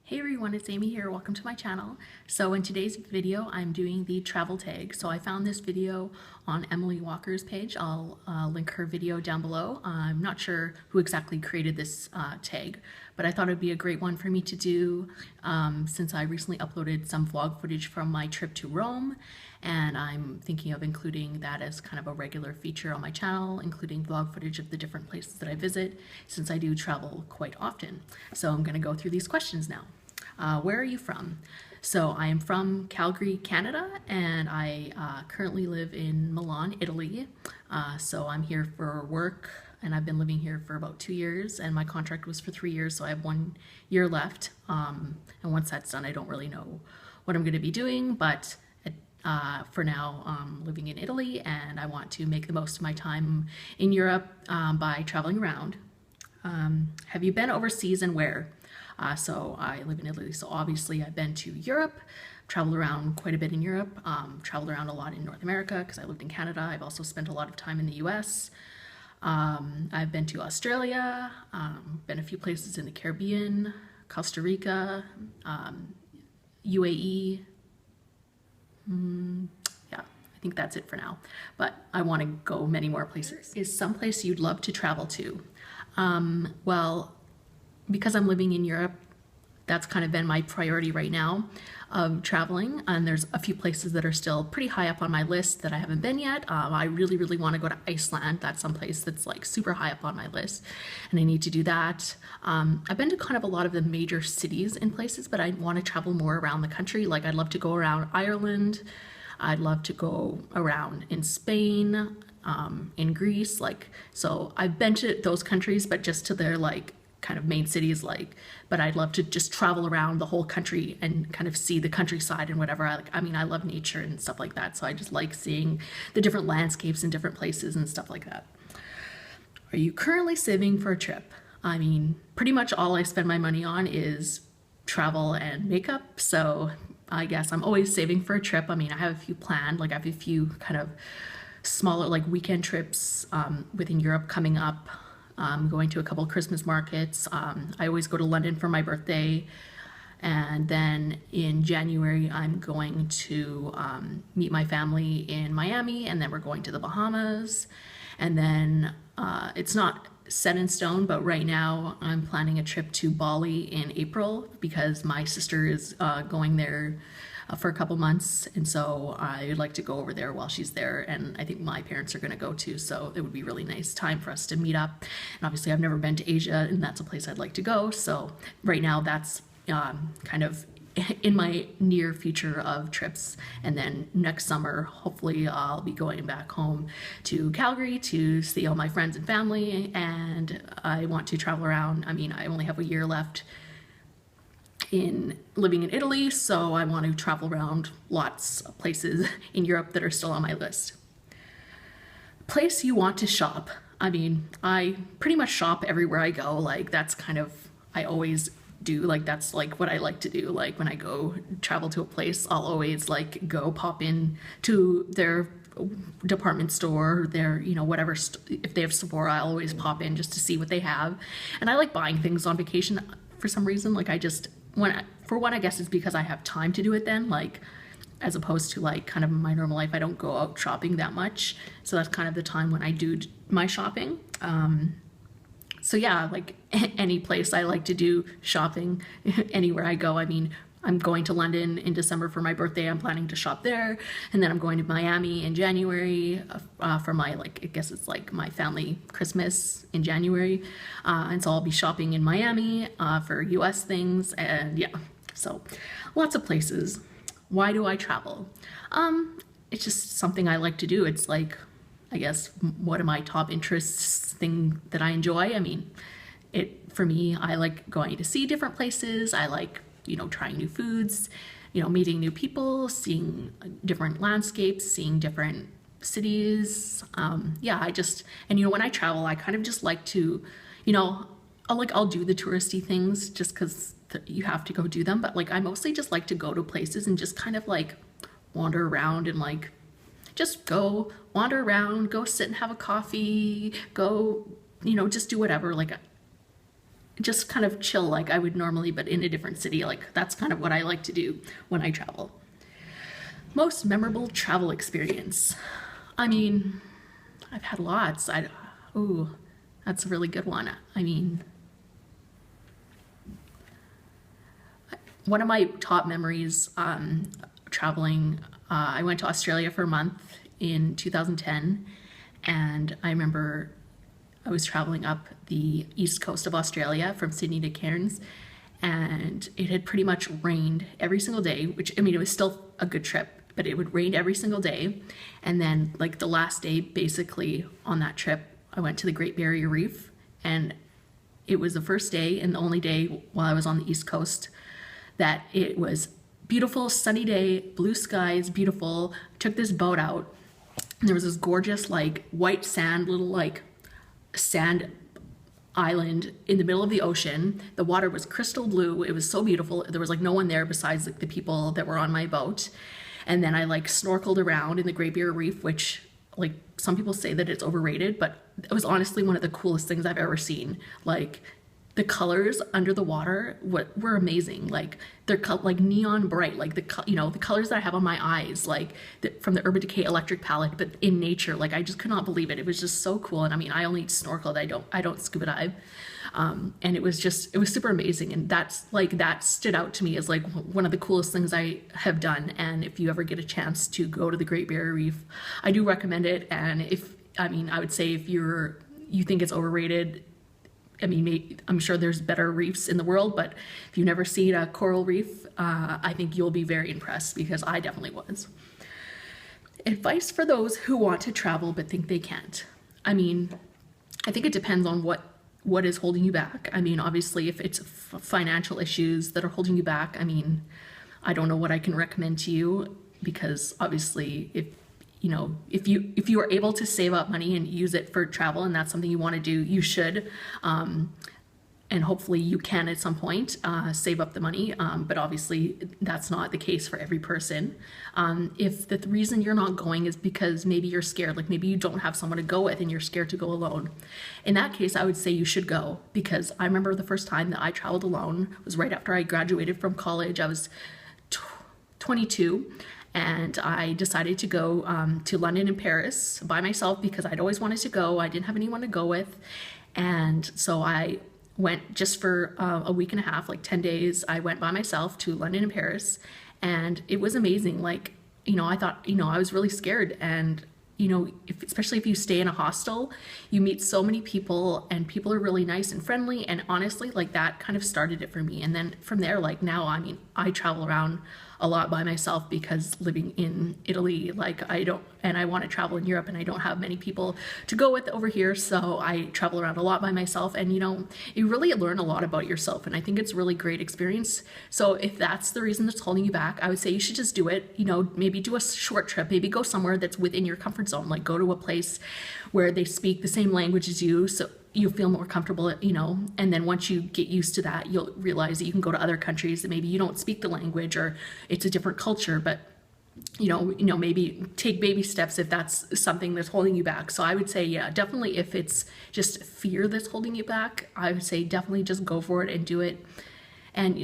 Hey everyone, it's Amy here. Welcome to my channel. So in today's video, I'm doing the travel tag. So I found this video on Emily Walker's page. I'll link her video down below. I'm not sure who exactly created this tag, but I thought it'd be a great one for me to do since I recently uploaded some vlog footage from my trip to Rome, and I'm thinking of including that as kind of a regular feature on my channel, including vlog footage of the different places that I visit since I do travel quite often. So I'm going to go through these questions now. Where are you from? So I am from Calgary, Canada, and I currently live in Milan, Italy. So I'm here for work, and I've been living here for about 2 years, and my contract was for 3 years, so I have 1 year left. And once that's done, I don't really know what I'm going to be doing, but for now, I'm living in Italy, and I want to make the most of my time in Europe by traveling around. Have you been overseas and where? So I live in Italy, so obviously I've been to Europe, traveled around quite a bit in Europe, traveled around a lot in North America because I lived in Canada. I've also spent a lot of time in the US. I've been to Australia, been a few places in the Caribbean, Costa Rica, UAE. Yeah, I think that's it for now, but I want to go many more places. Is someplace you'd love to travel to? Well, because I'm living in Europe, that's kind of been my priority right now of traveling. And there's a few places that are still pretty high up on my list that I haven't been yet. I really, really want to go to Iceland. That's someplace that's like super high up on my list, and I need to do that. I've been to kind of a lot of the major cities and places, but I want to travel more around the country. Like I'd love to go around Ireland. I'd love to go around in Spain, in Greece. So I've been to those countries, but just to their kind of main cities, but I'd love to just travel around the whole country and kind of see the countryside and whatever. I mean, I love nature and stuff like that, so I just like seeing the different landscapes in different places and stuff like that. Are you currently saving for a trip? I mean, pretty much all I spend my money on is travel and makeup, so I guess I'm always saving for a trip. I mean, I have a few planned, I have a few kind of smaller weekend trips within Europe coming up. Going to a couple of Christmas markets. I always go to London for my birthday, and then in January I'm going to meet my family in Miami, and then we're going to the Bahamas, and then it's not set in stone, but right now I'm planning a trip to Bali in April because my sister is going there for a couple months, and so I'd like to go over there while she's there, and I think my parents are going to go too, so it would be really nice time for us to meet up. And obviously I've never been to Asia, and that's a place I'd like to go, so right now that's kind of in my near future of trips. And then next summer hopefully I'll be going back home to Calgary to see all my friends and family, and I want to travel around. I mean, I only have a year left in living in Italy, so I want to travel around lots of places in Europe that are still on my list. Place you want to shop? I mean, I pretty much shop everywhere I go. That's kind of, I always do, that's what I like to do. When I go travel to a place, I'll always go pop in to their department store, their whatever, if they have Sephora, I'll always pop in just to see what they have. And I like buying things on vacation for some reason. For one, I guess it's because I have time to do it then, as opposed to kind of my normal life, I don't go out shopping that much. So that's kind of the time when I do my shopping. So yeah, any place I like to do shopping anywhere I go. I mean, I'm going to London in December for my birthday. I'm planning to shop there. And then I'm going to Miami in January for my, I guess it's my family Christmas in January. And so I'll be shopping in Miami for US things. And yeah, so lots of places. Why do I travel? It's just something I like to do. It's I guess, one of my top interests, thing that I enjoy. I mean, for me, I like going to see different places. I like trying new foods, meeting new people, seeing different landscapes, seeing different cities. Yeah, and when I travel, I kind of just like to, I'll do the touristy things just because you have to go do them. But I mostly just like to go to places and just kind of wander around and just go wander around, go sit and have a coffee, go, just do whatever. just kind of chill like I would normally, but in a different city. Like that's kind of what I like to do when I travel. Most memorable travel experience. I mean, I've had lots. Ooh, that's a really good one. I mean, one of my top memories traveling, I went to Australia for a month in 2010, and I remember I was traveling up the east coast of Australia from Sydney to Cairns, and it had pretty much rained every single day, which, I mean, it was still a good trip, but it would rain every single day. And then like the last day, basically on that trip, I went to the Great Barrier Reef, and it was the first day and the only day while I was on the East Coast that it was beautiful, sunny day, blue skies, beautiful. Took this boat out, and there was this gorgeous like white sand, little like sand island in the middle of the ocean. The water was crystal blue. It was so beautiful. There was like no one there besides like the people that were on my boat. And then I like snorkeled around in the Great Barrier Reef, which like some people say that it's overrated, but it was honestly one of the coolest things I've ever seen. Like the colors under the water were amazing. Like they're like neon bright, like the colors that I have on my eyes, like from the Urban Decay electric palette, but in nature. Like I just could not believe it. It was just so cool. And I mean, I only snorkeled. I don't scuba dive. And it was super amazing. And that stood out to me as like one of the coolest things I have done. And if you ever get a chance to go to the Great Barrier Reef, I do recommend it. And I would say if you think it's overrated, I mean, I'm sure there's better reefs in the world, but if you've never seen a coral reef, I think you'll be very impressed, because I definitely was. Advice for those who want to travel but think they can't. I mean, I think it depends on what is holding you back. I mean, obviously, if it's financial issues that are holding you back, I mean, I don't know what I can recommend to you, because obviously, if you are able to save up money and use it for travel, and that's something you want to do, you should. And hopefully you can at some point save up the money, but obviously that's not the case for every person. If the reason you're not going is because maybe you're scared, like maybe you don't have someone to go with and you're scared to go alone, in that case I would say you should go, because I remember the first time that I traveled alone was right after I graduated from college. I was 22, and I decided to go to London and Paris by myself, because I'd always wanted to go. I didn't have anyone to go with, and so I went just for a week and a half, like 10 days. I went by myself to London and Paris, and it was amazing. Like, I thought, I was really scared, and especially if you stay in a hostel, you meet so many people, and people are really nice and friendly, and honestly, like that kind of started it for me. And then from there, like now, I mean, I travel around a lot by myself, because living in Italy, like I want to travel in Europe, and I don't have many people to go with over here, so I travel around a lot by myself. And you really learn a lot about yourself, and I think it's a really great experience. So if that's the reason that's holding you back, I would say you should just do it. Maybe do a short trip, maybe go somewhere that's within your comfort zone, like go to a place where they speak the same language as you, so you feel more comfortable, and then once you get used to that, you'll realize that you can go to other countries that maybe you don't speak the language, or it's a different culture, but maybe take baby steps if that's something that's holding you back. So I would say, yeah, definitely, if it's just fear that's holding you back, I would say definitely just go for it and do it. And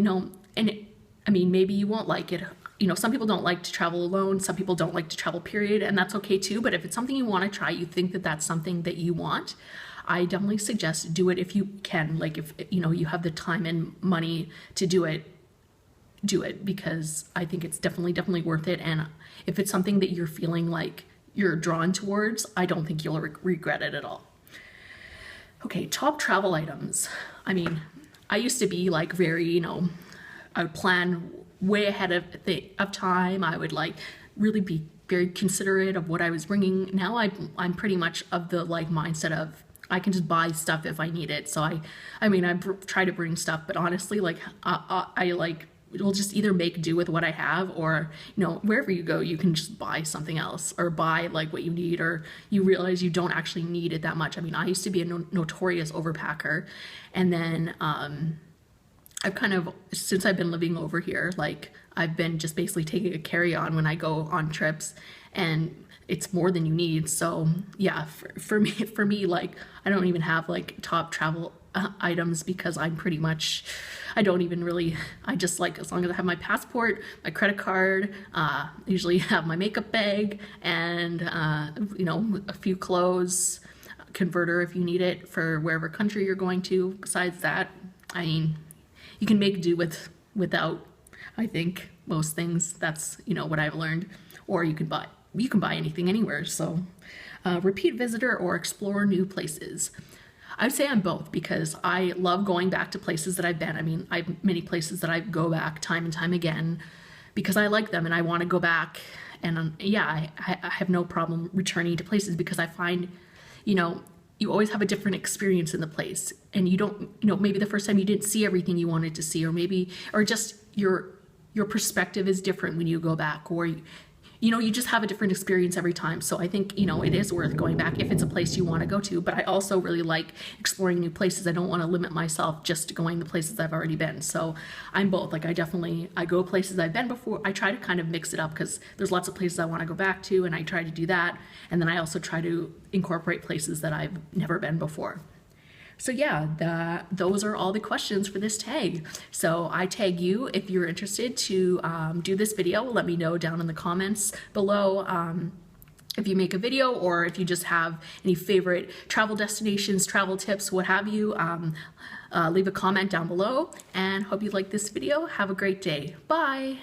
maybe you won't like it. Some people don't like to travel alone. Some people don't like to travel, period, and that's okay too. But if it's something you want to try, you think that that's something that you want, I definitely suggest do it if you can. Like if you have the time and money to do it, because I think it's definitely worth it. And if it's something that you're feeling like you're drawn towards, I don't think you'll regret it at all. Okay, top travel items. I mean, I used to be like very, I would plan way ahead of time. I would like really be very considerate of what I was bringing. Now I'm pretty much of the like mindset of I can just buy stuff if I need it. So I try to bring stuff, but honestly, like I like will just either make do with what I have, or wherever you go, you can just buy something else, or buy like what you need, or you realize you don't actually need it that much. I mean, I used to be a notorious overpacker, and then I've kind of, since I've been living over here, like I've been just basically taking a carry-on when I go on trips, and it's more than you need. So yeah, for me, like I don't even have like top travel items because I'm pretty much, I don't even really, I just like, as long as I have my passport, my credit card, usually have my makeup bag, and you know, a few clothes, converter if you need it for wherever country you're going to. Besides that, I mean, you can make do without, I think, most things. That's, you know, what I've learned. Or you can buy anything anywhere. So repeat visitor or explore new places. I'd say I'm both, because I love going back to places that I've been. I mean, I have many places that I go back time and time again because I like them and I want to go back. And yeah, I have no problem returning to places because I find, you know, you always have a different experience in the place, and you don't, you know, maybe the first time you didn't see everything you wanted to see, or maybe, or just your perspective is different when you go back, or you know, you just have a different experience every time. So I think, you know, it is worth going back if it's a place you want to go to. But I also really like exploring new places. I don't want to limit myself just to going to places I've already been. So I'm both. Like, I go places I've been before. I try to kind of mix it up because there's lots of places I want to go back to, and I try to do that. And then I also try to incorporate places that I've never been before. So yeah, those are all the questions for this tag. So I tag you if you're interested to do this video. Let me know down in the comments below if you make a video, or if you just have any favorite travel destinations, travel tips, what have you. Leave a comment down below, and hope you like this video. Have a great day. Bye.